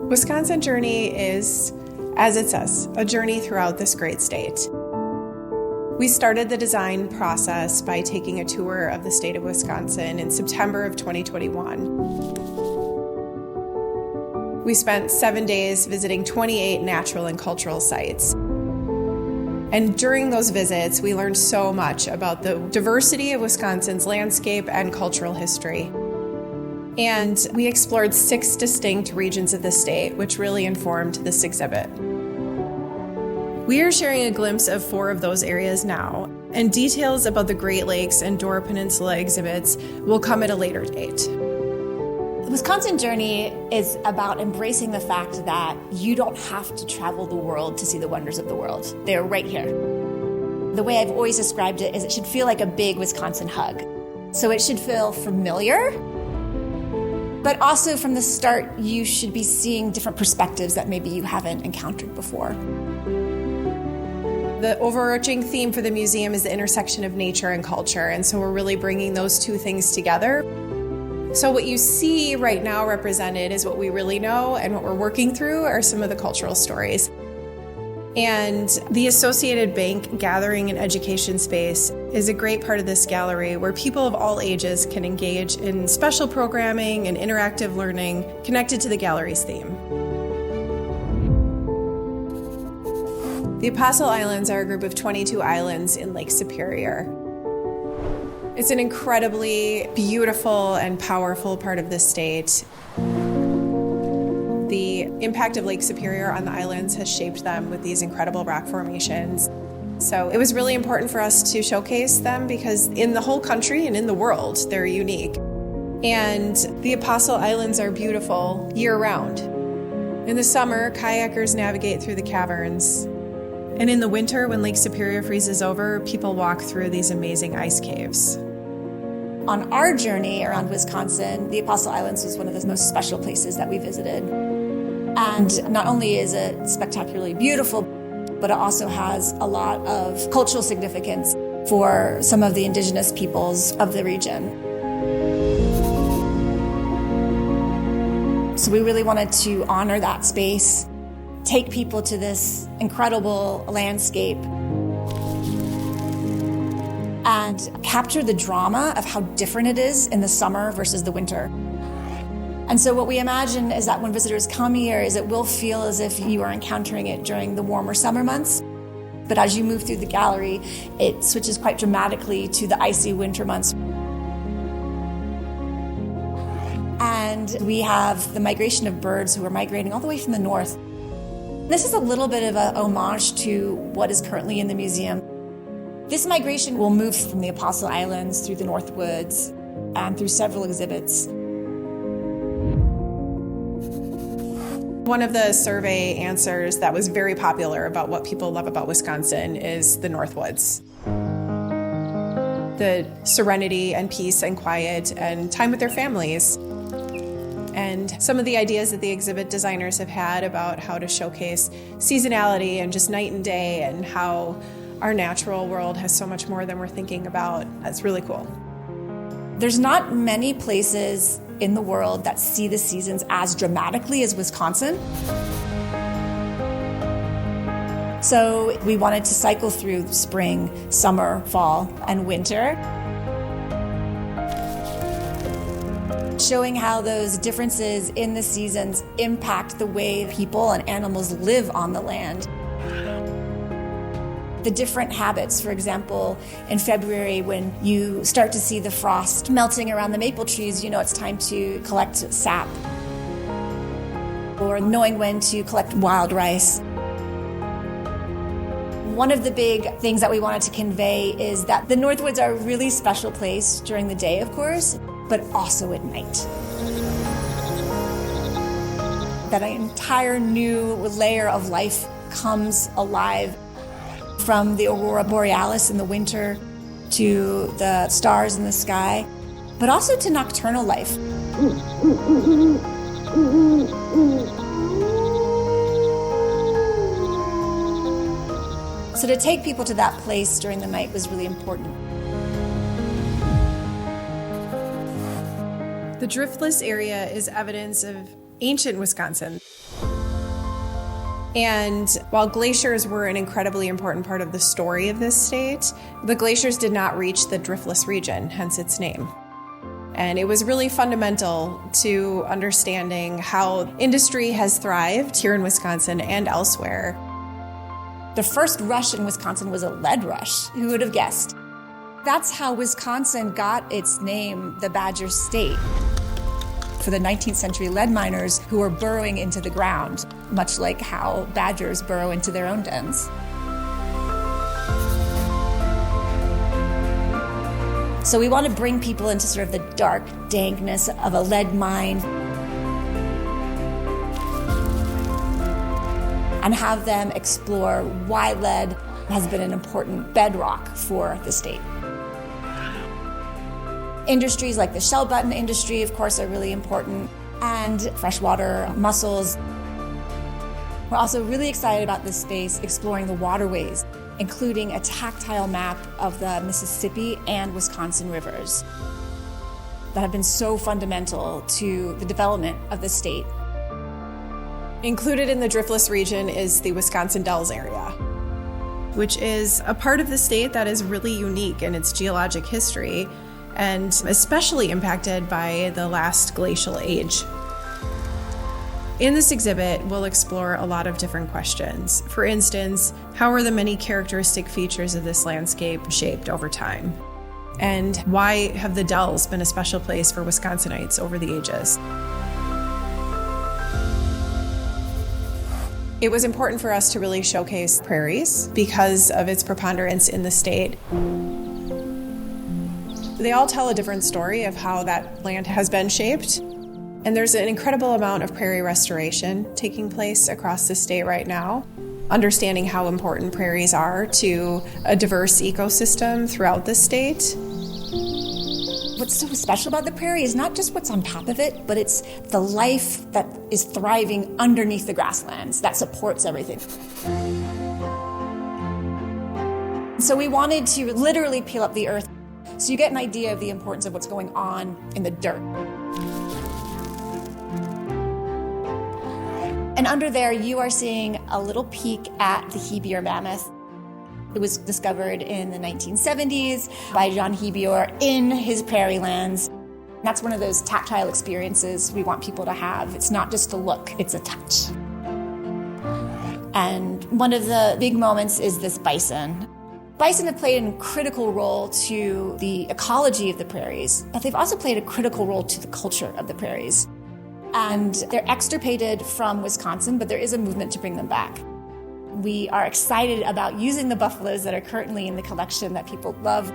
Wisconsin Journey is, as it says, a journey throughout this great state. We started the design process by taking a tour of the state of Wisconsin in September of 2021. We spent 7 days visiting 28 natural and cultural sites. And during those visits, we learned so much about the diversity of Wisconsin's landscape and cultural history. And we explored 6 distinct regions of the state, which really informed this exhibit. We are sharing a glimpse of 4 of those areas now, and details about the Great Lakes and Door Peninsula exhibits will come at a later date. The Wisconsin Journey is about embracing the fact that you don't have to travel the world to see the wonders of the world. They're right here. The way I've always described it is it should feel like a big Wisconsin hug. So it should feel familiar, but also from the start, you should be seeing different perspectives that maybe you haven't encountered before. The overarching theme for the museum is the intersection of nature and culture, and so we're really bringing those 2 things together. So what you see right now represented is what we really know, and what we're working through are some of the cultural stories. And the Associated Bank Gathering and Education Space is a great part of this gallery where people of all ages can engage in special programming and interactive learning connected to the gallery's theme. The Apostle Islands are a group of 22 islands in Lake Superior. It's an incredibly beautiful and powerful part of the state. The impact of Lake Superior on the islands has shaped them with these incredible rock formations. So it was really important for us to showcase them because in the whole country and in the world, they're unique. And the Apostle Islands are beautiful year-round. In the summer, kayakers navigate through the caverns. And in the winter, when Lake Superior freezes over, people walk through these amazing ice caves. On our journey around Wisconsin, the Apostle Islands was one of the most special places that we visited. And not only is it spectacularly beautiful, but it also has a lot of cultural significance for some of the indigenous peoples of the region. So we really wanted to honor that space, take people to this incredible landscape, and capture the drama of how different it is in the summer versus the winter. And so what we imagine is that when visitors come here is it will feel as if you are encountering it during the warmer summer months. But as you move through the gallery, it switches quite dramatically to the icy winter months. And we have the migration of birds who are migrating all the way from the north. This is a little bit of a homage to what is currently in the museum. This migration will move from the Apostle Islands through the Northwoods and through several exhibits. One of the survey answers that was very popular about what people love about Wisconsin is the Northwoods. The serenity and peace and quiet and time with their families. And some of the ideas that the exhibit designers have had about how to showcase seasonality and just night and day and how our natural world has so much more than we're thinking about. That's really cool. There's not many places in the world that see the seasons as dramatically as Wisconsin. So we wanted to cycle through spring, summer, fall, and winter, showing how those differences in the seasons impact the way people and animals live on the land. The different habits, for example, in February when you start to see the frost melting around the maple trees, you know it's time to collect sap. Or knowing when to collect wild rice. One of the big things that we wanted to convey is that the Northwoods are a really special place during the day, of course, but also at night. That an entire new layer of life comes alive, from the aurora borealis in the winter to the stars in the sky, but also to nocturnal life. So to take people to that place during the night was really important. The Driftless Area is evidence of ancient Wisconsin. And while glaciers were an incredibly important part of the story of this state, the glaciers did not reach the Driftless region, hence its name. And it was really fundamental to understanding how industry has thrived here in Wisconsin and elsewhere. The first rush in Wisconsin was a lead rush. Who would have guessed? That's how Wisconsin got its name, the Badger State. For the 19th century lead miners who were burrowing into the ground, much like how badgers burrow into their own dens. So we want to bring people into sort of the dark dankness of a lead mine and have them explore why lead has been an important bedrock for the state. Industries like the shell button industry, of course, are really important, and freshwater mussels. We're also really excited about this space exploring the waterways, including a tactile map of the Mississippi and Wisconsin rivers that have been so fundamental to the development of the state. Included in the Driftless region is the Wisconsin Dells area, which is a part of the state that is really unique in its geologic history and especially impacted by the last glacial age. In this exhibit, we'll explore a lot of different questions. For instance, how are the many characteristic features of this landscape shaped over time? And why have the Dells been a special place for Wisconsinites over the ages? It was important for us to really showcase Prairies because of its preponderance in the state. They all tell a different story of how that land has been shaped. And there's an incredible amount of prairie restoration taking place across the state right now, understanding how important prairies are to a diverse ecosystem throughout the state. What's so special about the prairie is not just what's on top of it, but it's the life that is thriving underneath the grasslands that supports everything. So we wanted to literally peel up the earth so you get an idea of the importance of what's going on in the dirt. And under there, you are seeing a little peek at the Hebior mammoth. It was discovered in the 1970s by John Hebior in his Prairielands. That's one of those tactile experiences we want people to have. It's not just a look, it's a touch. And one of the big moments is this bison. Bison have played a critical role to the ecology of the prairies, but they've also played a critical role to the culture of the prairies. And they're extirpated from Wisconsin, but there is a movement to bring them back. We are excited about using the buffaloes that are currently in the collection that people love.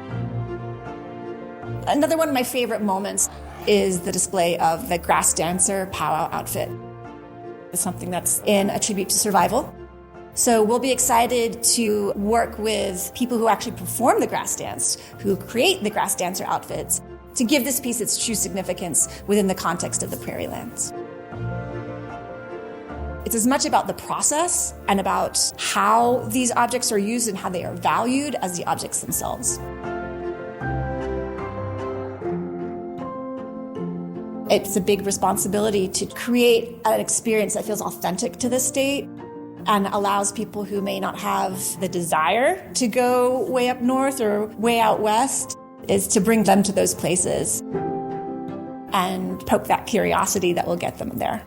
Another one of my favorite moments is the display of the grass dancer powwow outfit. It's something that's in a tribute to survival. So we'll be excited to work with people who actually perform the grass dance, who create the grass dancer outfits, to give this piece its true significance within the context of the Prairielands. It's as much about the process and about how these objects are used and how they are valued as the objects themselves. It's a big responsibility to create an experience that feels authentic to the state and allows people who may not have the desire to go way up north or way out west, is to bring them to those places and poke that curiosity that will get them there.